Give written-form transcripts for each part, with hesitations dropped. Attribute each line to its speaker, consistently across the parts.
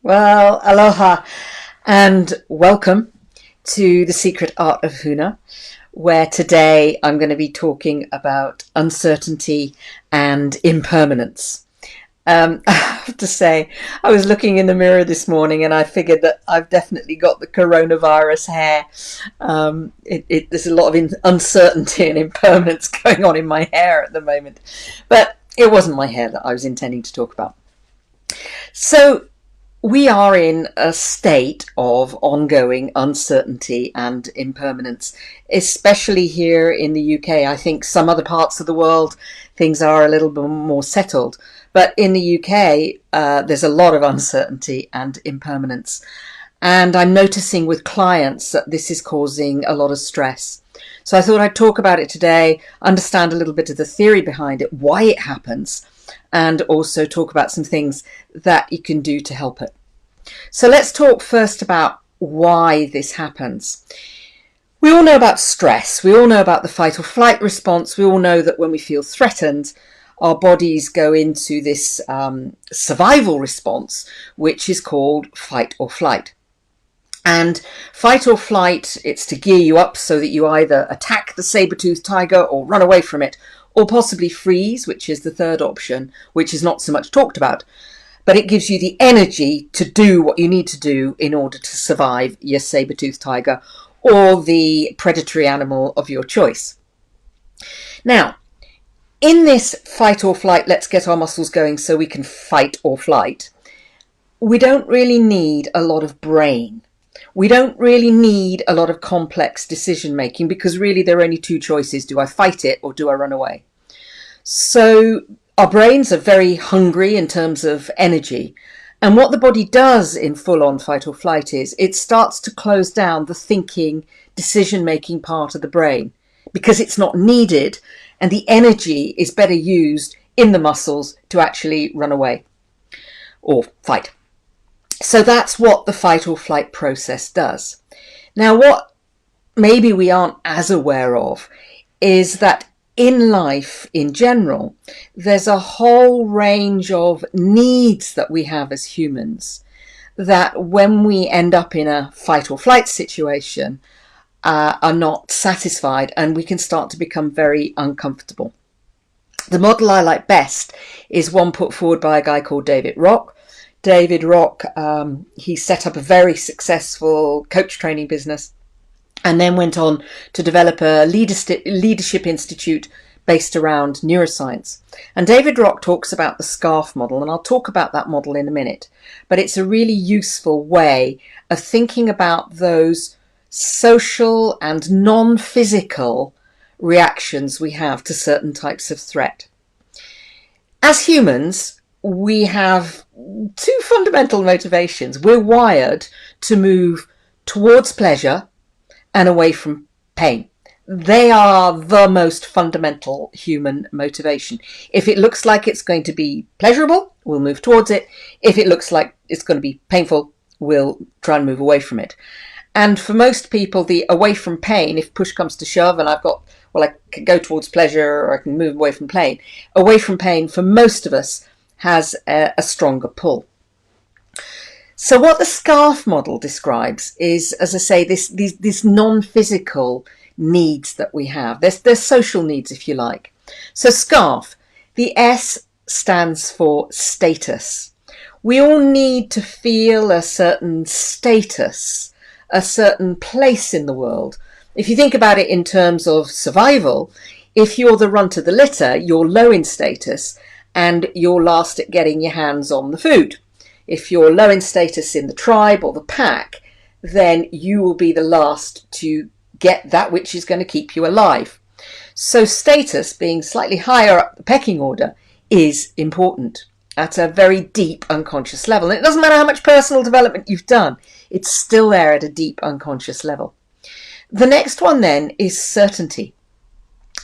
Speaker 1: Well, aloha and welcome to The Secret Art of Huna, where today I'm going to be talking about uncertainty and impermanence. I have to say, I was looking in the mirror this morning and I figured that I've definitely got the coronavirus hair. There's a lot of uncertainty and impermanence going on in my hair at the moment, but it wasn't my hair that I was intending to talk about. So, we are in a state of ongoing uncertainty and impermanence, especially here in the UK. I think some other parts of the world things are a little bit more settled, but in the UK there's a lot of uncertainty and impermanence. And I'm noticing with clients that this is causing a lot of stress. So I thought I'd talk about it today, understand a little bit of the theory behind it, why it happens, and also talk about some things that you can do to help it. So let's talk first about why this happens. We all know about stress. We all know about the fight or flight response. We all know that when we feel threatened, our bodies go into this survival response, which is called fight or flight. And fight or flight, it's to gear you up so that you either attack the saber-toothed tiger or run away from it, or possibly freeze, which is the third option, which is not so much talked about. But it gives you the energy to do what you need to do in order to survive your saber-toothed tiger or the predatory animal of your choice. Now, in this fight or flight, let's get our muscles going so we can fight or flight, we don't really need a lot of brain. We don't really need a lot of complex decision making because really there are only two choices. Do I fight it or do I run away? So our brains are very hungry in terms of energy. And what the body does in full-on fight or flight is it starts to close down the thinking, decision-making part of the brain because it's not needed and the energy is better used in the muscles to actually run away or fight. So that's what the fight or flight process does. Now, what maybe we aren't as aware of is that in life in general, there's a whole range of needs that we have as humans that when we end up in a fight or flight situation are not satisfied and we can start to become very uncomfortable. The model I like best is one put forward by a guy called David Rock. David Rock, he set up a very successful coach training business and then went on to develop a leadership institute based around neuroscience. And David Rock talks about the SCARF model, and I'll talk about that model in a minute. But it's a really useful way of thinking about those social and non-physical reactions we have to certain types of threat. As humans, we have two fundamental motivations. We're wired to move towards pleasure and away from pain. They are the most fundamental human motivation. If it looks like it's going to be pleasurable, we'll move towards it. If it looks like it's going to be painful, we'll try and move away from it. And for most people, the away from pain, if push comes to shove and I can go towards pleasure or I can move away from pain. Away from pain, for most of us, has a stronger pull. So what the SCARF model describes is, as I say, these non-physical needs that we have. They're social needs, if you like. So SCARF, the S stands for status. We all need to feel a certain status, a certain place in the world. If you think about it in terms of survival, if you're the runt of the litter, you're low in status and you're last at getting your hands on the food. If you're low in status in the tribe or the pack, then you will be the last to get that which is going to keep you alive. So status, being slightly higher up the pecking order, is important at a very deep unconscious level. And it doesn't matter how much personal development you've done, it's still there at a deep unconscious level. The next one then is certainty.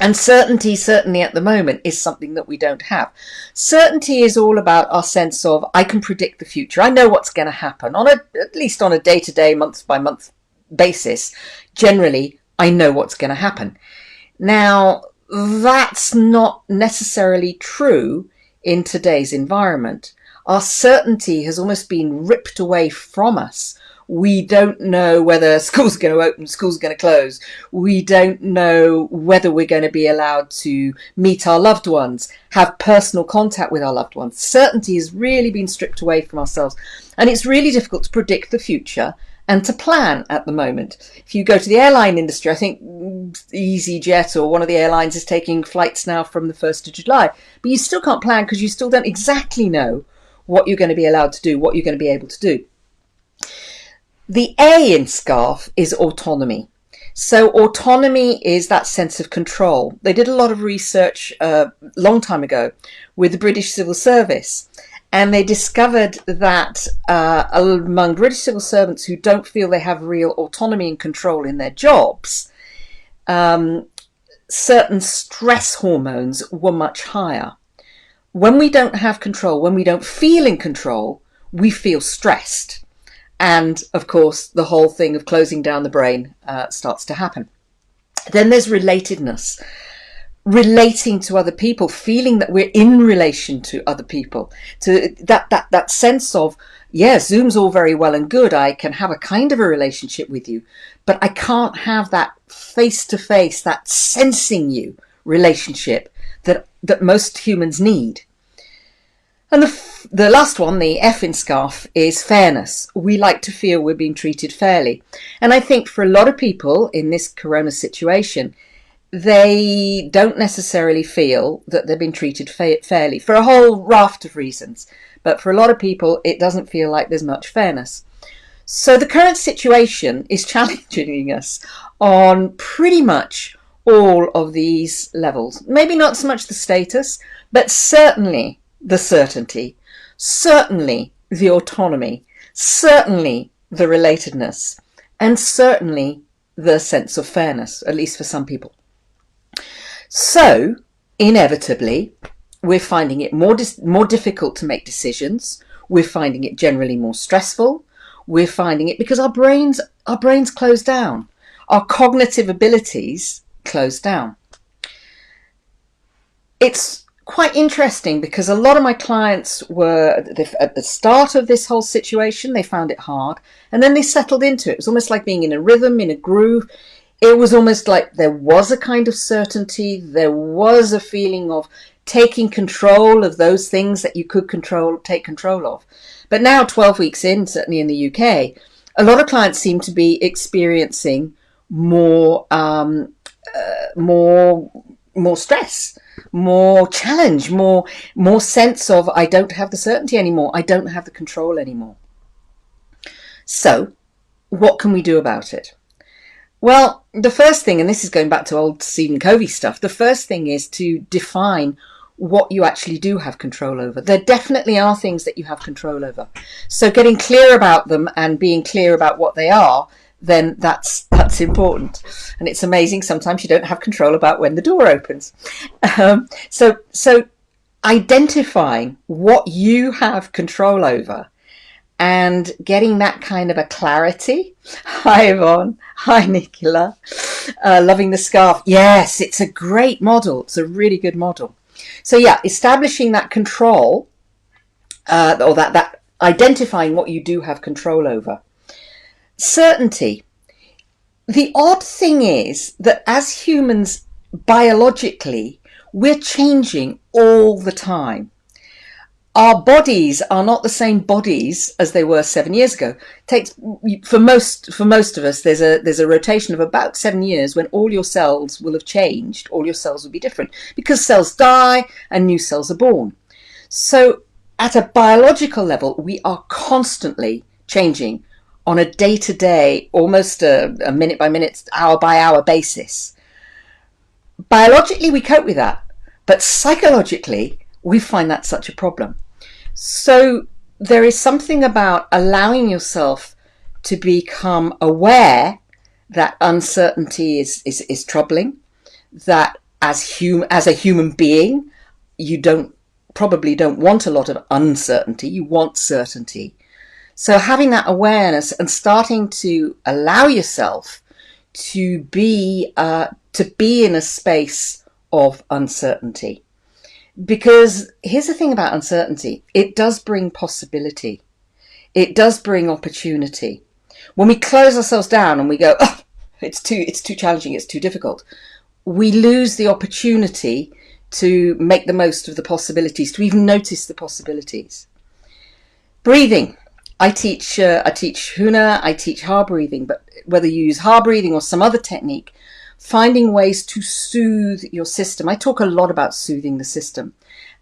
Speaker 1: And certainty, certainly at the moment, is something that we don't have. Certainty is all about our sense of, I can predict the future. I know what's going to happen at least on a day-to-day, month-by-month basis. Generally, I know what's going to happen. Now, that's not necessarily true in today's environment. Our certainty has almost been ripped away from us. We don't know whether school's going to open, school's going to close. We don't know whether we're going to be allowed to meet our loved ones, have personal contact with our loved ones. Certainty has really been stripped away from ourselves. And it's really difficult to predict the future and to plan at the moment. If you go to the airline industry, I think EasyJet or one of the airlines is taking flights now from the 1st of July. But you still can't plan because you still don't exactly know what you're going to be allowed to do, what you're going to be able to do. The A in SCARF is autonomy. So autonomy is that sense of control. They did a lot of research a long time ago with the British Civil Service, and they discovered that among British civil servants who don't feel they have real autonomy and control in their jobs, certain stress hormones were much higher. When we don't have control, when we don't feel in control, we feel stressed. And, of course, the whole thing of closing down the brain starts to happen. Then there's relatedness, relating to other people, feeling that we're in relation to other people, to that sense of, yeah, Zoom's all very well and good. I can have a kind of a relationship with you, but I can't have that face-to-face, that sensing you relationship that most humans need. And the last one, the F in SCARF, is fairness. We like to feel we're being treated fairly. And I think for a lot of people in this corona situation, they don't necessarily feel that they're being treated fairly for a whole raft of reasons. But for a lot of people, it doesn't feel like there's much fairness. So the current situation is challenging us on pretty much all of these levels. Maybe not so much the status, but certainly the certainty, certainly the autonomy, certainly the relatedness, and certainly the sense of fairness, at least for some people. So, inevitably, we're finding it more difficult to make decisions. We're finding it generally more stressful. We're finding it because our brains close down. Our cognitive abilities close down. It's quite interesting because a lot of my clients were at the start of this whole situation, they found it hard, and then they settled into it. It was almost like being in a rhythm, in a groove. It was almost like there was a kind of certainty. There was a feeling of taking control of those things that you could take control of. But now, 12 weeks in, certainly in the UK, a lot of clients seem to be experiencing more stress, more challenge, more sense of I don't have the certainty anymore. I don't have the control anymore. So what can we do about it? Well, the first thing, and this is going back to old Stephen Covey stuff, the first thing is to define what you actually do have control over. There definitely are things that you have control over. So getting clear about them and being clear about what they are, then that's important. And it's amazing sometimes you don't have control about when the door opens. So identifying what you have control over and getting that kind of a clarity. Hi Yvonne, hi Nicola, loving the scarf. Yes, it's a great model. It's a really good model. So yeah, establishing that control or that identifying what you do have control over. Certainty. The odd thing is that as humans, biologically, we're changing all the time. Our bodies are not the same bodies as they were 7 years ago. For most of us, there's a rotation of about 7 years when all your cells will have changed. All your cells will be different because cells die and new cells are born. So at a biological level, we are constantly changing on a day-to-day, almost a minute-by-minute, hour-by-hour basis. Biologically, we cope with that, but psychologically, we find that such a problem. So there is something about allowing yourself to become aware that uncertainty is troubling, that as a human being, you probably don't want a lot of uncertainty, you want certainty. So having that awareness and starting to allow yourself to be in a space of uncertainty. Because here's the thing about uncertainty. It does bring possibility. It does bring opportunity. When we close ourselves down and we go, oh, it's too challenging, it's too difficult, we lose the opportunity to make the most of the possibilities, to even notice the possibilities. Breathing. I teach Huna, I teach Ha breathing, but whether you use Ha breathing or some other technique, finding ways to soothe your system. I talk a lot about soothing the system,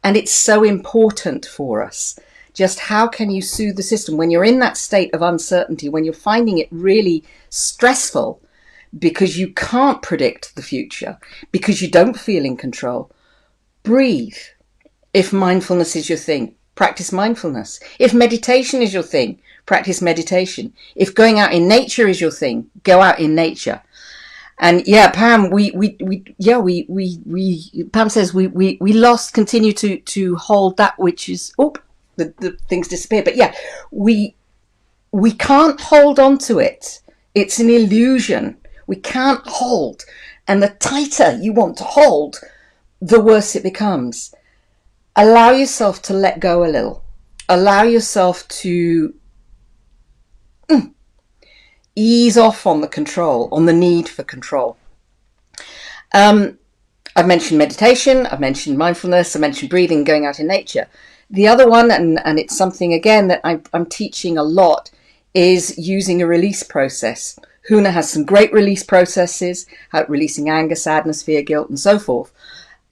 Speaker 1: and it's so important for us. Just how can you soothe the system when you're in that state of uncertainty, when you're finding it really stressful because you can't predict the future, because you don't feel in control? Breathe. If mindfulness is your thing, practice mindfulness. If meditation is your thing, practice meditation. If going out in nature is your thing, go out in nature. And yeah, Pam, Pam says we continue to hold that which is, the things disappear. But yeah, we can't hold on to it. It's an illusion. We can't hold. And the tighter you want to hold, the worse it becomes. Allow yourself to let go a little. Allow yourself to ease off on the control, on the need for control. I've mentioned meditation, I've mentioned mindfulness, I've mentioned breathing, going out in nature. The other one, and it's something again that I'm teaching a lot, is using a release process. Huna has some great release processes, releasing anger, sadness, fear, guilt, and so forth.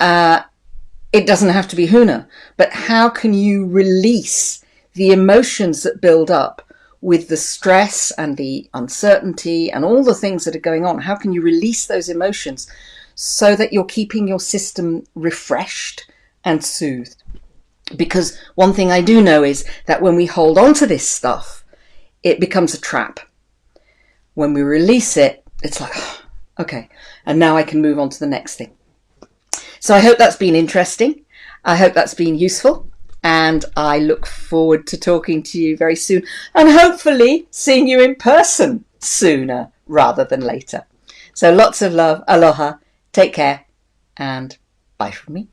Speaker 1: It doesn't have to be Huna, but how can you release the emotions that build up with the stress and the uncertainty and all the things that are going on? How can you release those emotions so that you're keeping your system refreshed and soothed? Because one thing I do know is that when we hold on to this stuff, it becomes a trap. When we release it, it's like, oh, okay, and now I can move on to the next thing. So I hope that's been interesting. I hope that's been useful. And I look forward to talking to you very soon and hopefully seeing you in person sooner rather than later. So lots of love. Aloha. Take care and bye from me.